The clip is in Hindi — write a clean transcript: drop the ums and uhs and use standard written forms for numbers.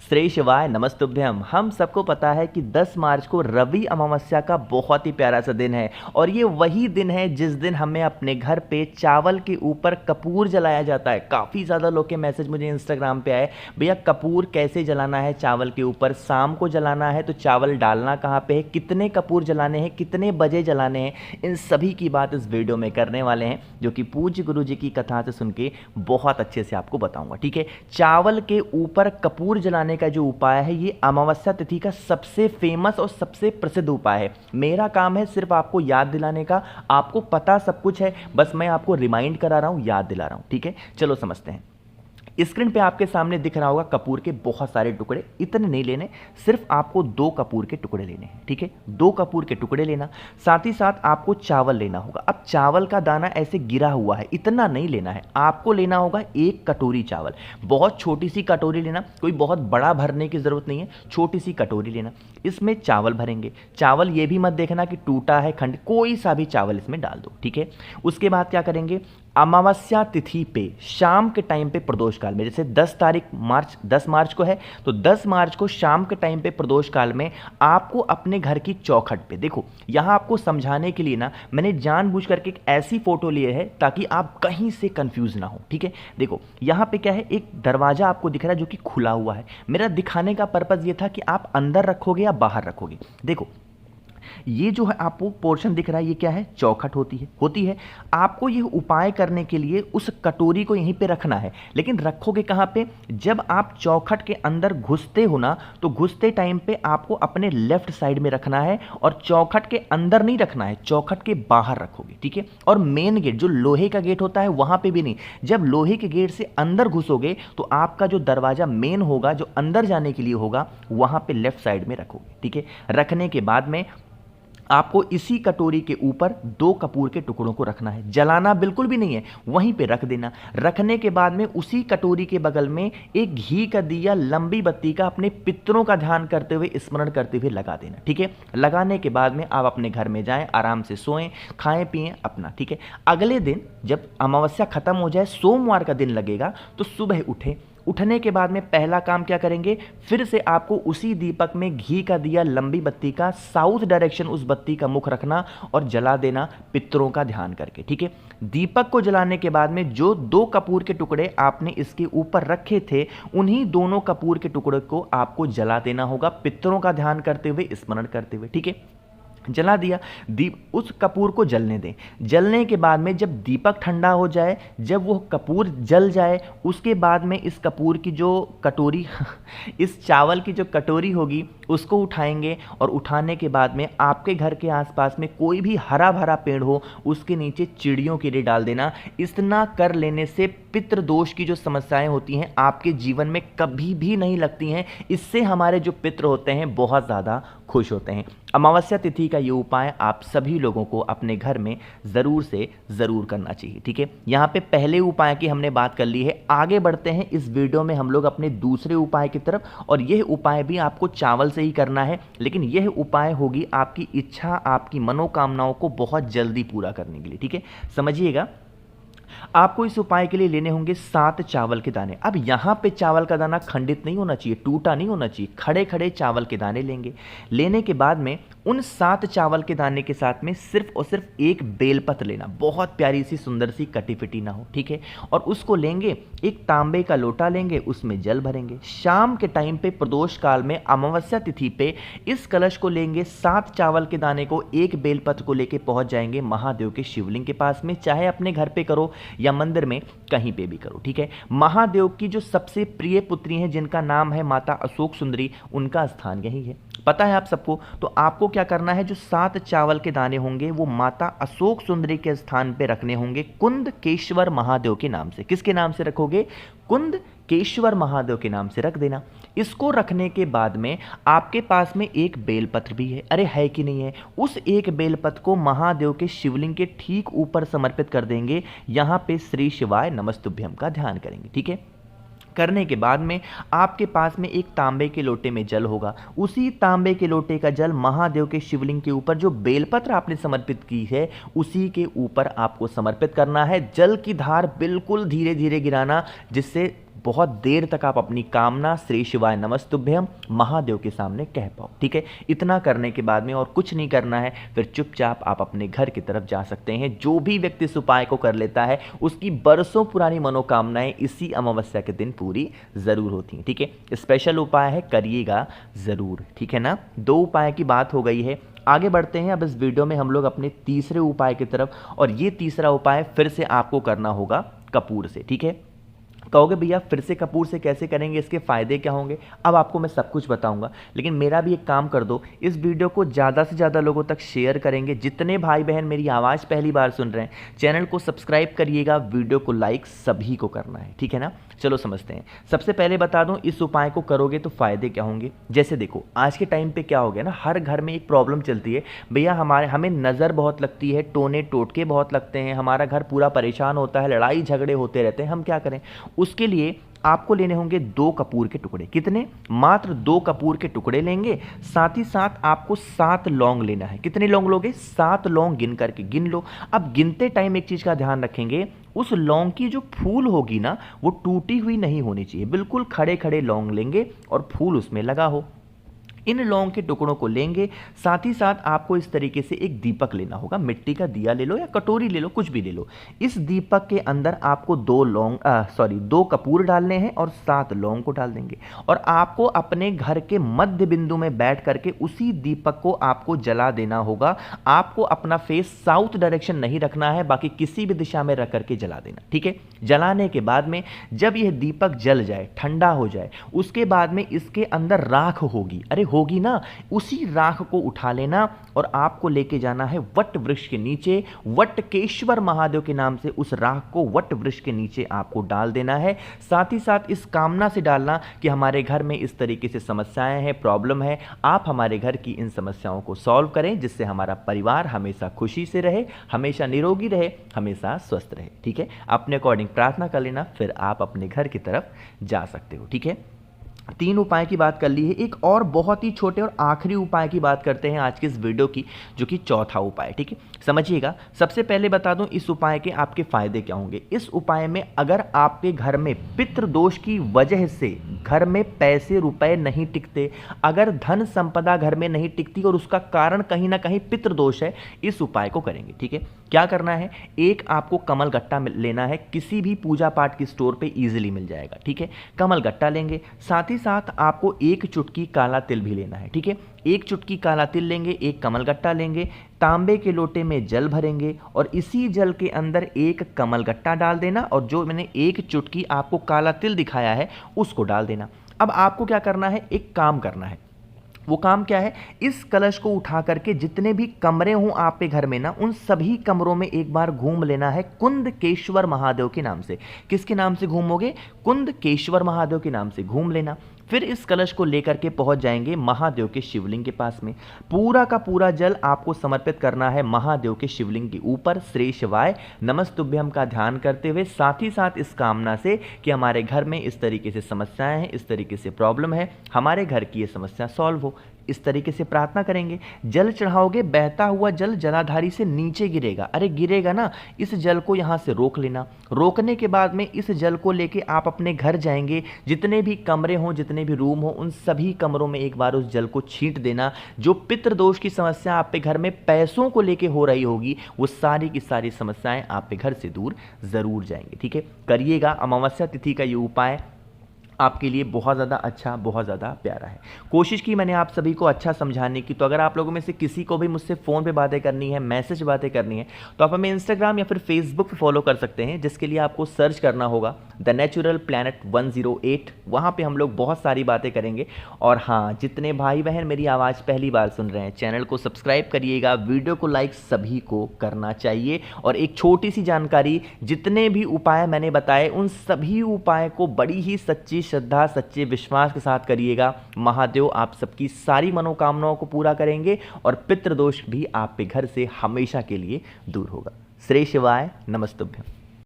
श्री शिवाय नमस्तुभ्यम। हम सबको पता है कि 10 मार्च को रवि अमावस्या का बहुत ही प्यारा सा दिन है और ये वही दिन है जिस दिन हमें अपने घर पे चावल के ऊपर कपूर जलाया जाता है। काफ़ी ज़्यादा लोग के मैसेज मुझे इंस्टाग्राम पे आए, भैया कपूर कैसे जलाना है चावल के ऊपर, शाम को जलाना है तो चावल डालना कहाँ पे है, कितने कपूर जलाने हैं, कितने बजे जलाने हैं, इन सभी की बात इस वीडियो में करने वाले हैं, जो कि पूज्य गुरु जी की कथा से सुन के बहुत अच्छे से आपको बताऊंगा। ठीक है, चावल के ऊपर कपूर जलाने का जो उपाय है ये अमावस्या तिथि का सबसे फेमस और सबसे प्रसिद्ध उपाय है। मेरा काम है सिर्फ आपको याद दिलाने का, आपको पता सब कुछ है, बस मैं आपको रिमाइंड करा रहा हूं, याद दिला रहा हूं। ठीक है, चलो समझते हैं। स्क्रीन पे आपके सामने दिख रहा होगा कपूर के बहुत सारे टुकड़े, इतने नहीं लेने, सिर्फ आपको 2 कपूर के टुकड़े लेने हैं। ठीक है, 2 कपूर के टुकड़े लेना, साथ ही साथ आपको चावल लेना होगा। अब चावल का दाना ऐसे गिरा हुआ है, इतना नहीं लेना है, आपको लेना होगा 1 कटोरी चावल। बहुत छोटी सी कटोरी लेना, कोई बहुत बड़ा भरने की जरूरत नहीं है, छोटी सी कटोरी लेना। इसमें चावल भरेंगे। चावल ये भी मत देखना कि टूटा है खंड, कोई सा भी चावल इसमें डाल दो। ठीक है, उसके बाद क्या करेंगे, अमावस्या तिथि पे शाम के टाइम पे प्रदोष काल में, जैसे 10 मार्च को है तो 10 मार्च को शाम के टाइम पे प्रदोष काल में आपको अपने घर की चौखट पे, देखो यहां आपको समझाने के लिए ना मैंने जानबूझ करके एक ऐसी फोटो ली है ताकि आप कहीं से कंफ्यूज ना हो। ठीक है, देखो यहां पे क्या है, एक दरवाजा आपको दिख रहा है जो कि खुला हुआ है। मेरा दिखाने का पर्पज ये था कि आप अंदर रखोगे या बाहर रखोगे। देखो ये जो है आपको पोर्शन दिख रहा है, ये क्या है, चौखट होती है। आपको ये उपाय करने के लिए उस कटोरी को यहीं पे रखना है, लेकिन रखोगे कहाँ पे, जब आप चौखट के अंदर घुसते हो ना, तो घुसते टाइम पे आपको अपने लेफ्ट साइड में रखना है और चौखट के अंदर नहीं रखना है, चौखट के बाहर रखोगे। ठीक है, और मेन गेट जो लोहे का गेट होता है वहां पे भी नहीं, जब लोहे के गेट से अंदर घुसोगे तो आपका जो दरवाजा मेन होगा, जो अंदर जाने के लिए होगा, वहां पे लेफ्ट साइड में रखोगे। ठीक है, रखने के बाद में आपको इसी कटोरी के ऊपर 2 कपूर के टुकड़ों को रखना है, जलाना बिल्कुल भी नहीं है, वहीं पे रख देना। रखने के बाद में उसी कटोरी के बगल में एक घी का दिया, लंबी बत्ती का, अपने पितरों का ध्यान करते हुए, स्मरण करते हुए लगा देना। ठीक है, लगाने के बाद में आप अपने घर में जाएं, आराम से सोएं, खाएं पिएं अपना। ठीक है, अगले दिन जब अमावस्या खत्म हो जाए, सोमवार का दिन लगेगा, तो सुबह उठे। उठने के बाद में पहला काम क्या करेंगे, फिर से आपको उसी दीपक में घी का दिया, लंबी बत्ती का, साउथ डायरेक्शन उस बत्ती का मुख रखना और जला देना पितरों का ध्यान करके। ठीक है, दीपक को जलाने के बाद में जो 2 कपूर के टुकड़े आपने इसके ऊपर रखे थे, उन्हीं दोनों कपूर के टुकड़े को आपको जला देना होगा, पितरों का ध्यान करते हुए, स्मरण करते हुए। ठीक है, जला दिया, दीप उस कपूर को जलने दें। जलने के बाद में जब दीपक ठंडा हो जाए, जब वो कपूर जल जाए, उसके बाद में इस कपूर की जो कटोरी इस चावल की जो कटोरी होगी उसको उठाएंगे और उठाने के बाद में आपके घर के आसपास में कोई भी हरा भरा पेड़ हो, उसके नीचे चिड़ियों के लिए डाल देना। इतना कर लेने से पितृ दोष की जो समस्याएं होती हैं आपके जीवन में कभी भी नहीं लगती हैं। इससे हमारे जो पितृ होते हैं बहुत ज़्यादा खुश होते हैं। अमावस्या तिथि का ये उपाय आप सभी लोगों को अपने घर में ज़रूर से ज़रूर करना चाहिए। ठीक है, यहाँ पे पहले उपाय की हमने बात कर ली है, आगे बढ़ते हैं इस वीडियो में हम लोग अपने दूसरे उपाय की तरफ, और यह उपाय भी आपको चावल से ही करना है, लेकिन यह उपाय होगी आपकी इच्छा, आपकी मनोकामनाओं को बहुत जल्दी पूरा करने के लिए। ठीक है, समझिएगा। आपको इस उपाय के लिए लेने होंगे 7 चावल के दाने। अब यहाँ पे चावल का दाना खंडित नहीं होना चाहिए, टूटा नहीं होना चाहिए, खड़े खड़े चावल के दाने लेंगे। लेने के बाद में उन 7 चावल के दाने के साथ में सिर्फ और सिर्फ 1 बेलपत्र लेना, बहुत प्यारी सी सुंदर सी कटी फिटी ना हो। ठीक है, और उसको लेंगे, एक तांबे का लोटा लेंगे, उसमें जल भरेंगे। शाम के टाइम पे प्रदोष काल में अमावस्या तिथि पे इस कलश को लेंगे, 7 चावल के दाने को, 1 बेलपत्र को लेके पहुंच जाएंगे महादेव के शिवलिंग के पास में, चाहे अपने घर पे करो या मंदिर में, कहीं पे भी करो। ठीक है, महादेव की जो सबसे प्रिय पुत्री हैं जिनका नाम है माता अशोक सुंदरी, उनका स्थान यही है, पता है आप सबको। तो आपको क्या करना है, जो 7 चावल के दाने होंगे वो माता अशोक सुंदरी के स्थान पे रखने होंगे, कुंद केश्वर महादेव के नाम से। किसके नाम से रखोगे, कुंद केश्वर महादेव के नाम से रख देना। इसको रखने के बाद में आपके पास में 1 बेलपत्र भी है, अरे है कि नहीं है, उस 1 बेलपत्र को महादेव के शिवलिंग के ठीक ऊपर समर्पित कर देंगे। यहां पे श्री शिवाय नमस्तुभ्यम का ध्यान करेंगे। ठीक है, करने के बाद में आपके पास में एक तांबे के लोटे में जल होगा, उसी तांबे के लोटे का जल महादेव के शिवलिंग के ऊपर जो बेलपत्र आपने समर्पित की है उसी के ऊपर आपको समर्पित करना है। जल की धार बिल्कुल धीरे धीरे गिराना, जिससे बहुत देर तक आप अपनी कामना श्री शिवाय नमस्तुभ्यम महादेव के सामने कह पाओ। ठीक है, इतना करने के बाद में और कुछ नहीं करना है, फिर चुपचाप आप अपने घर की तरफ जा सकते हैं। जो भी व्यक्ति इस उपाय को कर लेता है उसकी बरसों पुरानी मनोकामनाएं इसी अमावस्या के दिन पूरी जरूर होती हैं। ठीक है, स्पेशल उपाय है, करिएगा जरूर। ठीक है ना, 2 उपाय की बात हो गई है। आगे बढ़ते हैं अब इस वीडियो में हम लोग अपने तीसरे उपाय की तरफ, और ये तीसरा उपाय फिर से आपको करना होगा कपूर से। ठीक है, कहोगे भैया फिर से कपूर से कैसे करेंगे, इसके फायदे क्या होंगे? अब आपको मैं सब कुछ बताऊंगा, लेकिन मेरा भी एक काम कर दो, इस वीडियो को ज़्यादा से ज़्यादा लोगों तक शेयर करेंगे। जितने भाई बहन मेरी आवाज़ पहली बार सुन रहे हैं, चैनल को सब्सक्राइब करिएगा, वीडियो को लाइक सभी को करना है। ठीक है ना, चलो समझते हैं। सबसे पहले बता दूं, इस उपाय को करोगे तो फायदे क्या होंगे। जैसे देखो, आज के टाइम पे क्या हो गया ना, हर घर में एक प्रॉब्लम चलती है भैया, हमें नज़र बहुत लगती है, टोने टोटके बहुत लगते हैं, हमारा घर पूरा परेशान होता है, लड़ाई झगड़े होते रहते हैं, हम क्या करें? उसके लिए आपको लेने होंगे 2 कपूर के टुकड़े। कितने? मात्र 2 कपूर के टुकड़े लेंगे। साथ ही साथ आपको 7 लौंग लेना है। कितने लौंग लोगे? 7 लौंग गिन करके गिन लो। अब गिनते टाइम एक चीज़ का ध्यान रखेंगे, उस लौंग की जो फूल होगी ना, वो टूटी हुई नहीं होनी चाहिए, बिल्कुल खड़े खड़े लौंग लेंगे और फूल उसमें लगा हो। इन लौंग के टुकड़ों को लेंगे। साथ ही साथ आपको इस तरीके से एक दीपक लेना होगा, मिट्टी का दिया ले लो या कटोरी ले लो, कुछ भी ले लो। इस दीपक के अंदर आपको 2 कपूर डालने हैं और 7 लौंग को डाल देंगे, और आपको अपने घर के मध्य बिंदु में बैठ करके उसी दीपक को आपको जला देना होगा। आपको अपना फेस साउथ डायरेक्शन नहीं रखना है, बाकी किसी भी दिशा में रख करके जला देना। ठीक है, जलाने के बाद में जब यह दीपक जल जाए, ठंडा हो जाए, उसके बाद में इसके अंदर राख होगी, अरे होगी ना, उसी राख को उठा लेना और आपको लेके जाना है वट वृक्ष के नीचे। वटकेश्वर महादेव के नाम से उस राख को वट वृक्ष के नीचे आपको डाल देना है। साथ ही साथ इस कामना से डालना कि हमारे घर में इस तरीके से समस्याएं हैं, प्रॉब्लम है, आप हमारे घर की इन समस्याओं को सॉल्व करें, जिससे हमारा परिवार हमेशा खुशी से रहे, हमेशा निरोगी रहे, हमेशा स्वस्थ रहे। ठीक है, अपने अकॉर्डिंग प्रार्थना कर लेना, फिर आप अपने घर की तरफ जा सकते हो। ठीक है, 3 उपाय की बात कर ली है। एक और बहुत ही छोटे और आखिरी उपाय की बात करते हैं आज के इस वीडियो की, जो कि चौथा उपाय। ठीक है, समझिएगा। सबसे पहले बता दूं इस उपाय के आपके फायदे क्या होंगे। इस उपाय में अगर आपके घर में पितृदोष की वजह से घर में पैसे रुपए नहीं टिकते, अगर धन संपदा घर में नहीं टिकती और उसका कारण कहीं ना कहीं पितृदोष है, इस उपाय को करेंगे। ठीक है, क्या करना है, एक आपको कमल गट्टा लेना है, किसी भी पूजा पाठ की स्टोर पे इजीली मिल जाएगा। ठीक है, कमल गट्टा लेंगे। साथ ही साथ आपको 1 चुटकी काला तिल भी लेना है। ठीक है, 1 चुटकी काला तिल लेंगे, 1 कमल गट्टा लेंगे, तांबे के लोटे में जल भरेंगे और इसी जल के अंदर 1 कमल गट्टा डाल देना, और जो मैंने 1 चुटकी आपको काला तिल दिखाया है उसको डाल देना। अब आपको क्या करना है, एक काम करना है। वो काम क्या है, इस कलश को उठा करके जितने भी कमरे हों आपके घर में ना, उन सभी कमरों में एक बार घूम लेना है कुंदकेश्वर महादेव के नाम से। किसके नाम से घूमोगे? कुंदकेश्वर महादेव के नाम से घूम लेना। फिर इस कलश को लेकर के पहुंच जाएंगे महादेव के शिवलिंग के पास में। पूरा का पूरा जल आपको समर्पित करना है महादेव के शिवलिंग के ऊपर, श्री शिवाय नमस्तुभ्यम का ध्यान करते हुए, साथ ही साथ इस कामना से कि हमारे घर में इस तरीके से समस्याएं हैं, इस तरीके से प्रॉब्लम है, हमारे घर की ये समस्या सॉल्व हो। इस तरीके से प्रार्थना करेंगे। जल चढ़ाओगे, बहता हुआ जल जलाधारी से नीचे गिरेगा। अरे गिरेगा ना, इस जल को यहाँ से रोक लेना। रोकने के बाद में इस जल को लेके आप अपने घर जाएंगे, जितने भी कमरे हों, जितने भी रूम हो, उन सभी कमरों में एक बार उस जल को छींट देना। जो पितृदोष की समस्या आपके घर में पैसों को लेके हो रही होगी, वो सारी की सारी समस्याएं आपके घर से दूर जरूर जाएंगे। ठीक है, करिएगा। अमावस्या तिथि का ये उपाय आपके लिए बहुत ज़्यादा अच्छा, बहुत ज़्यादा प्यारा है। कोशिश की मैंने आप सभी को अच्छा समझाने की। तो अगर आप लोगों में से किसी को भी मुझसे फ़ोन पे बातें करनी है, मैसेज बातें करनी है, तो आप हमें इंस्टाग्राम या फिर फेसबुक पे फॉलो कर सकते हैं, जिसके लिए आपको सर्च करना होगा द नेचुरल प्लैनेट 108। वहाँ पे हम लोग बहुत सारी बातें करेंगे। और हाँ, जितने भाई बहन मेरी आवाज़ पहली बार सुन रहे हैं, चैनल को सब्सक्राइब करिएगा, वीडियो को लाइक सभी को करना चाहिए। और एक छोटी सी जानकारी, जितने भी उपाय मैंने बताए, उन सभी उपाय को बड़ी ही सच्ची श्रद्धा, सच्चे विश्वास के साथ करिएगा। महादेव आप सबकी सारी मनोकामनाओं को पूरा करेंगे और पितृदोष भी आपके घर से हमेशा के लिए दूर होगा। श्री शिवाय नमस्तुभ्यम।